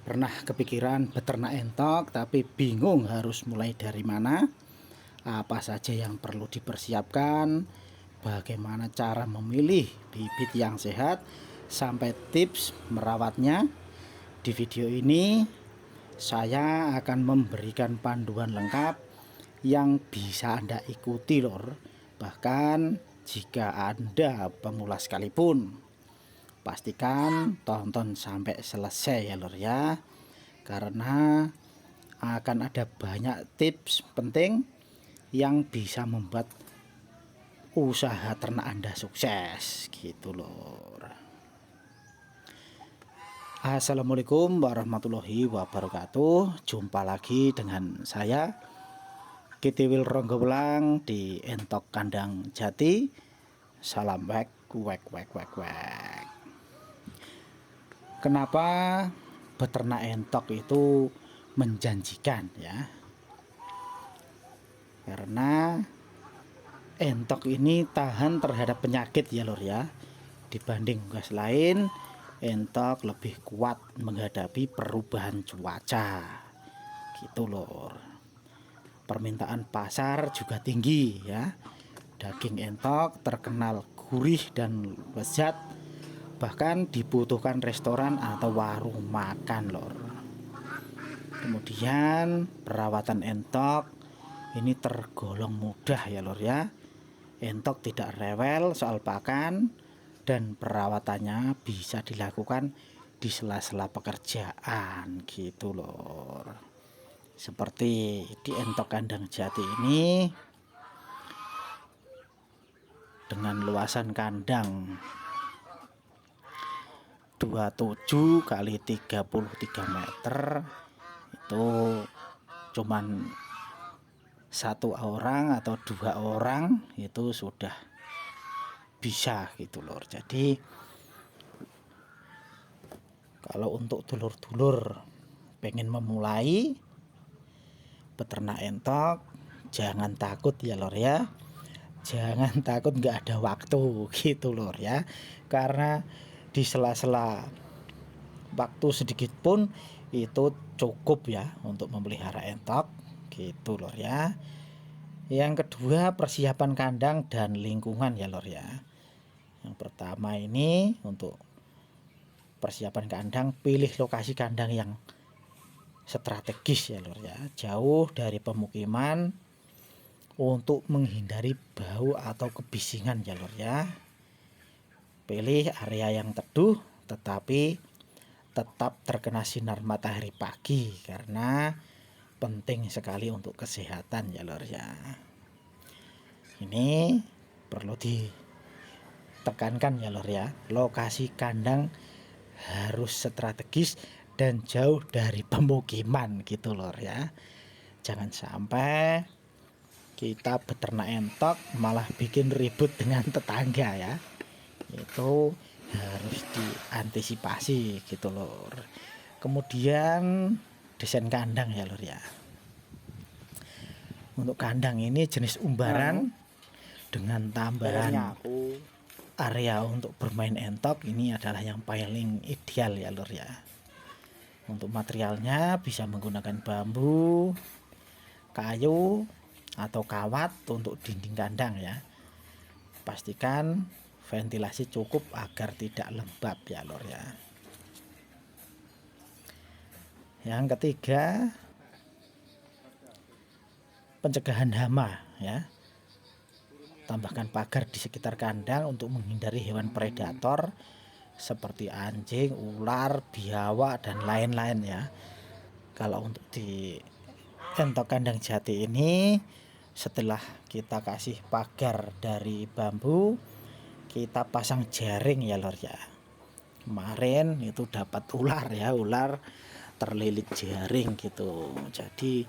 Pernah kepikiran beternak entok tapi bingung harus mulai dari mana? Apa saja yang perlu dipersiapkan? Bagaimana cara memilih bibit yang sehat sampai tips merawatnya? Di video ini saya akan memberikan panduan lengkap yang bisa Anda ikuti lor. Bahkan jika Anda pemula sekalipun. Pastikan tonton sampai selesai ya lor ya, karena akan ada banyak tips penting yang bisa membuat usaha ternak Anda sukses gitu lor. Assalamualaikum warahmatullahi wabarakatuh. Jumpa lagi dengan saya Kitiwil Ronggowelang di Entok Kandang Jati. Salam wek wek wek wek wek. Kenapa beternak entok itu menjanjikan ya? Karena entok ini tahan terhadap penyakit ya lor ya. Dibanding unggas lain, entok lebih kuat menghadapi perubahan cuaca. Gitu lor. Permintaan pasar juga tinggi ya. Daging entok terkenal gurih dan lezat, bahkan dibutuhkan restoran atau warung makan lor. Kemudian perawatan entok ini tergolong mudah ya lor ya. Entok tidak rewel soal pakan dan perawatannya bisa dilakukan di sela-sela pekerjaan gitu lor. Seperti di Entok Kandang Jati ini dengan luasan kandang 27 kali 33 meter, itu cuman satu orang atau dua orang itu sudah bisa gitu lor. Jadi kalau untuk dulur-dulur pengen memulai beternak entok, jangan takut ya lor ya. Jangan takut nggak ada waktu gitu lor ya, karena di sela-sela waktu sedikit pun itu cukup ya untuk memelihara entok gitu lor ya. Yang kedua, persiapan kandang dan lingkungan ya lor ya. Yang pertama ini untuk persiapan kandang, pilih lokasi kandang yang strategis ya lor ya, jauh dari pemukiman untuk menghindari bau atau kebisingan ya lor ya. Pilih area yang teduh tetapi tetap terkena sinar matahari pagi, karena penting sekali untuk kesehatan ya lor ya. Ini perlu ditekankan ya lor ya, lokasi kandang harus strategis dan jauh dari pemukiman gitu lor ya. Jangan sampai kita beternak entok malah bikin ribut dengan tetangga ya. Itu harus diantisipasi gitu lor. Kemudian desain kandang ya lor ya. Untuk kandang ini jenis umbaran dengan tambahan area untuk bermain entok ini adalah yang paling ideal ya lor ya. Untuk materialnya bisa menggunakan bambu, kayu atau kawat untuk dinding kandang ya. Pastikan ventilasi cukup agar tidak lembab ya lor ya. Yang ketiga, pencegahan hama ya. Tambahkan pagar di sekitar kandang untuk menghindari hewan predator seperti anjing, ular, biawak dan lain-lain ya. Kalau untuk di Entok Kandang Jati ini, setelah kita kasih pagar dari bambu, kita pasang jaring ya lor ya. Kemarin itu dapat ular ya, ular terlilit jaring gitu. Jadi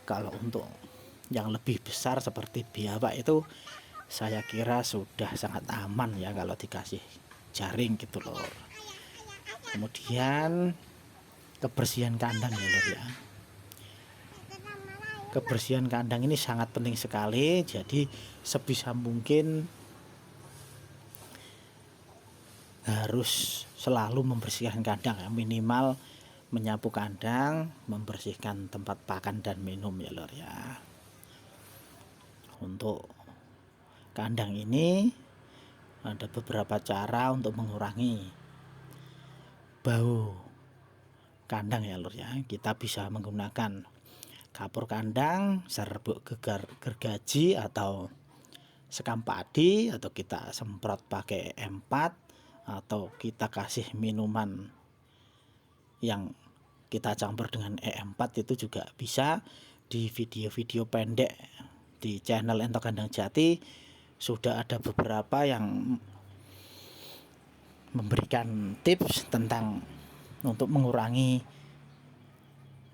kalau untuk yang lebih besar seperti biawak itu saya kira sudah sangat aman ya kalau dikasih jaring gitu lor. Kemudian kebersihan kandang ya lor ya. Kebersihan kandang ini sangat penting sekali, jadi sebisa mungkin harus selalu membersihkan kandang ya, minimal menyapu kandang, membersihkan tempat pakan dan minum ya lor ya. Untuk kandang ini ada beberapa cara untuk mengurangi bau kandang ya lor ya. Kita bisa menggunakan kapur kandang, serbuk gergaji atau sekam padi, atau kita semprot pakai M4, atau kita kasih minuman yang kita campur dengan E4 itu juga bisa. Di video-video pendek di channel Entok Kandang Jati sudah ada beberapa yang memberikan tips tentang untuk mengurangi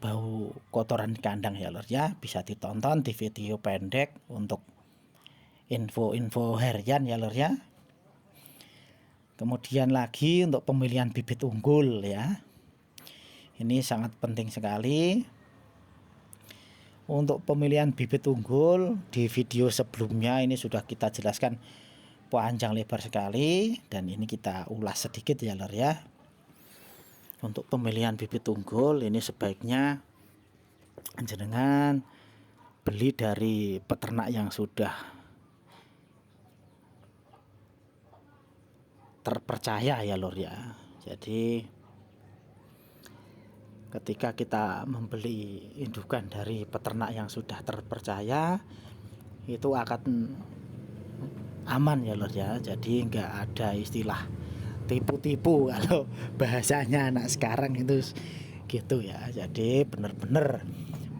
bau kotoran di kandang ya lor ya. Bisa ditonton di video pendek untuk info-info harian ya lor ya. Kemudian lagi untuk pemilihan bibit unggul ya, ini sangat penting sekali. Untuk pemilihan bibit unggul di video sebelumnya ini sudah kita jelaskan panjang lebar sekali, dan ini kita ulas sedikit ya lor ya. Untuk pemilihan bibit unggul ini sebaiknya jenengan beli dari peternak yang sudah terpercaya ya lor ya. Jadi ketika kita membeli indukan dari peternak yang sudah terpercaya, itu akan aman ya lor ya. Jadi nggak ada istilah tipu-tipu kalau bahasanya anak sekarang itu gitu ya. Jadi bener-bener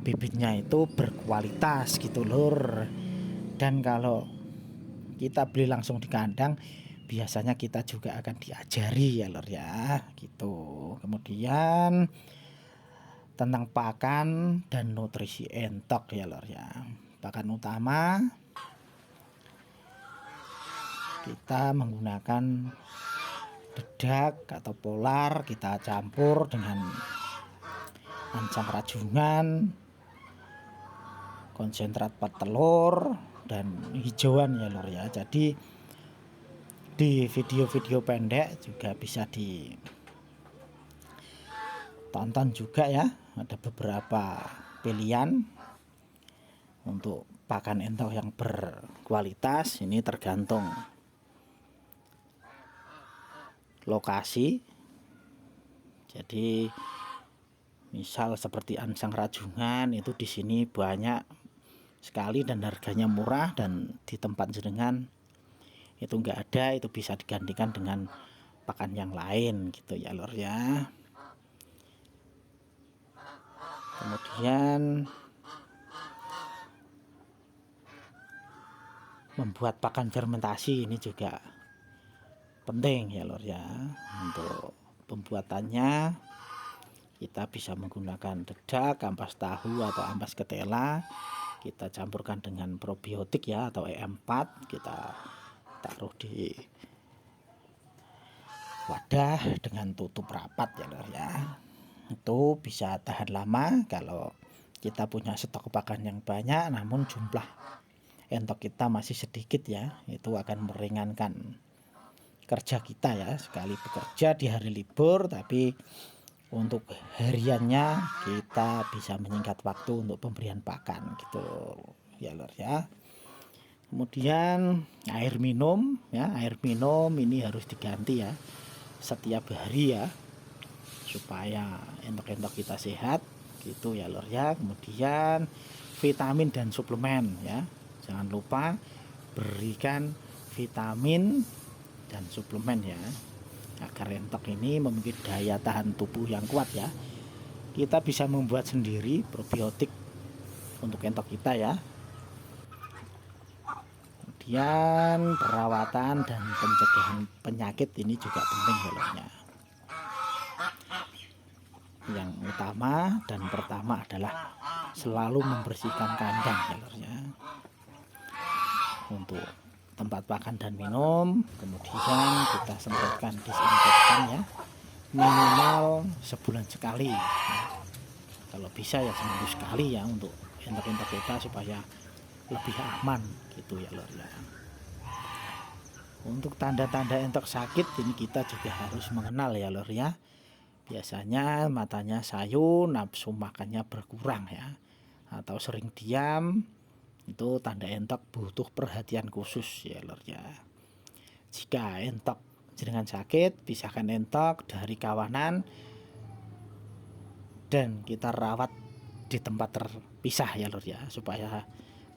bibitnya itu berkualitas gitu lor. Dan kalau kita beli langsung di kandang, biasanya kita juga akan diajari ya lor ya gitu. Kemudian tentang pakan dan nutrisi entok ya lor ya. Pakan utama kita menggunakan dedak atau polar, kita campur dengan ancang rajungan, konsentrat petelur, dan hijauan ya lor ya. Jadi di video-video pendek juga bisa ditonton juga ya. Ada beberapa pilihan untuk pakan entok yang berkualitas. Ini tergantung lokasi. Jadi misal seperti ancang rajungan itu di sini banyak sekali dan harganya murah, dan di tempat jenengan itu enggak ada, itu bisa digantikan dengan pakan yang lain gitu ya lor ya. Kemudian membuat pakan fermentasi ini juga penting ya lor ya. Untuk pembuatannya kita bisa menggunakan dedak, ampas tahu atau ampas ketela. Kita campurkan dengan probiotik ya atau E4, kita taruh di wadah dengan tutup rapat ya lor ya. Itu bisa tahan lama kalau kita punya stok pakan yang banyak namun jumlah entok kita masih sedikit ya. Itu akan meringankan kerja kita ya. Sekali bekerja di hari libur, tapi untuk hariannya kita bisa menyingkat waktu untuk pemberian pakan gitu ya lor ya. Kemudian air minum ya, air minum ini harus diganti ya setiap hari ya, supaya entok-entok kita sehat gitu ya lor ya. Kemudian vitamin dan suplemen ya, jangan lupa berikan vitamin dan suplemen ya, agar entok ini memiliki daya tahan tubuh yang kuat ya. Kita bisa membuat sendiri probiotik untuk entok kita ya. Kemudian perawatan dan pencegahan penyakit ini juga penting ya lornya. Yang utama dan pertama adalah selalu membersihkan kandang ya lornya, untuk tempat pakan dan minum. Kemudian kita semprotkan disinfektan ya, minimal sebulan sekali ya. Kalau bisa ya seminggu sekali ya, untuk entok-entok kita supaya lebih aman gitu ya lor ya. Untuk tanda-tanda entok sakit ini kita juga harus mengenal ya lor ya. Biasanya matanya sayu, nafsu makannya berkurang ya, atau sering diam, itu tanda entok butuh perhatian khusus ya lur ya. Jika entok jenengan sakit, pisahkan entok dari kawanan dan kita rawat di tempat terpisah ya lur ya, supaya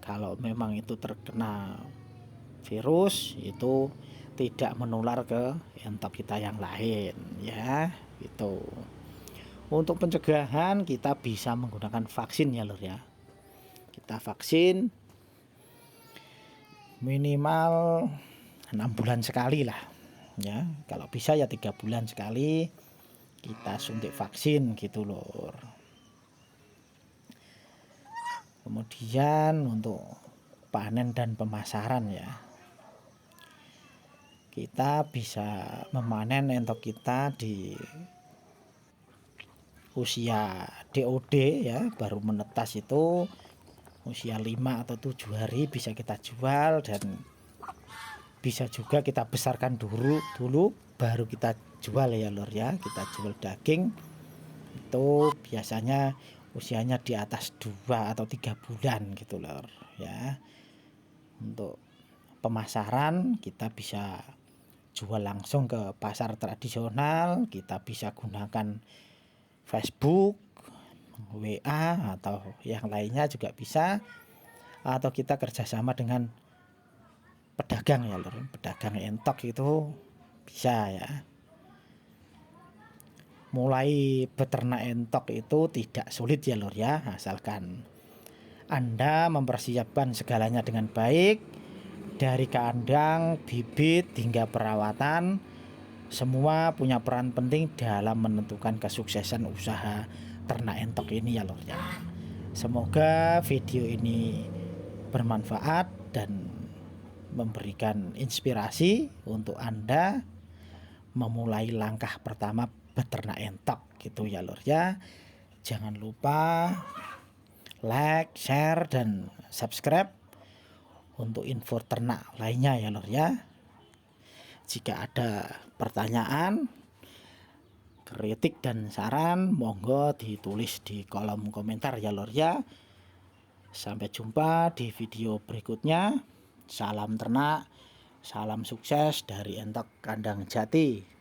kalau memang itu terkena virus itu tidak menular ke entok kita yang lain ya gitu. Untuk pencegahan kita bisa menggunakan vaksin ya lur ya. Kita vaksin minimal 6 bulan sekali lah ya, kalau bisa ya 3 bulan sekali kita suntik vaksin gitu lur. Kemudian untuk panen dan pemasaran ya, kita bisa memanen entok kita di usia DOD ya, baru menetas itu usia 5 atau 7 hari bisa kita jual, dan bisa juga kita besarkan dulu baru kita jual ya lur ya. Kita jual daging itu biasanya usianya di atas 2 atau 3 bulan gitu lur ya. Untuk pemasaran kita bisa jual langsung ke pasar tradisional, kita bisa gunakan Facebook, WA atau yang lainnya juga bisa, atau kita kerjasama dengan pedagang ya lur, pedagang entok itu bisa ya. Mulai beternak entok itu tidak sulit ya lur ya, asalkan Anda mempersiapkan segalanya dengan baik, dari kandang, bibit hingga perawatan, semua punya peran penting dalam menentukan kesuksesan usaha ternak entok ini ya lur ya. Semoga video ini bermanfaat dan memberikan inspirasi untuk Anda memulai langkah pertama beternak entok gitu ya lur ya. Jangan lupa like, share, dan subscribe untuk info ternak lainnya ya lur ya. Jika ada pertanyaan, kritik dan saran, monggo ditulis di kolom komentar ya lur ya. Sampai jumpa di video berikutnya. Salam ternak, salam sukses dari Entok Kandang Jati.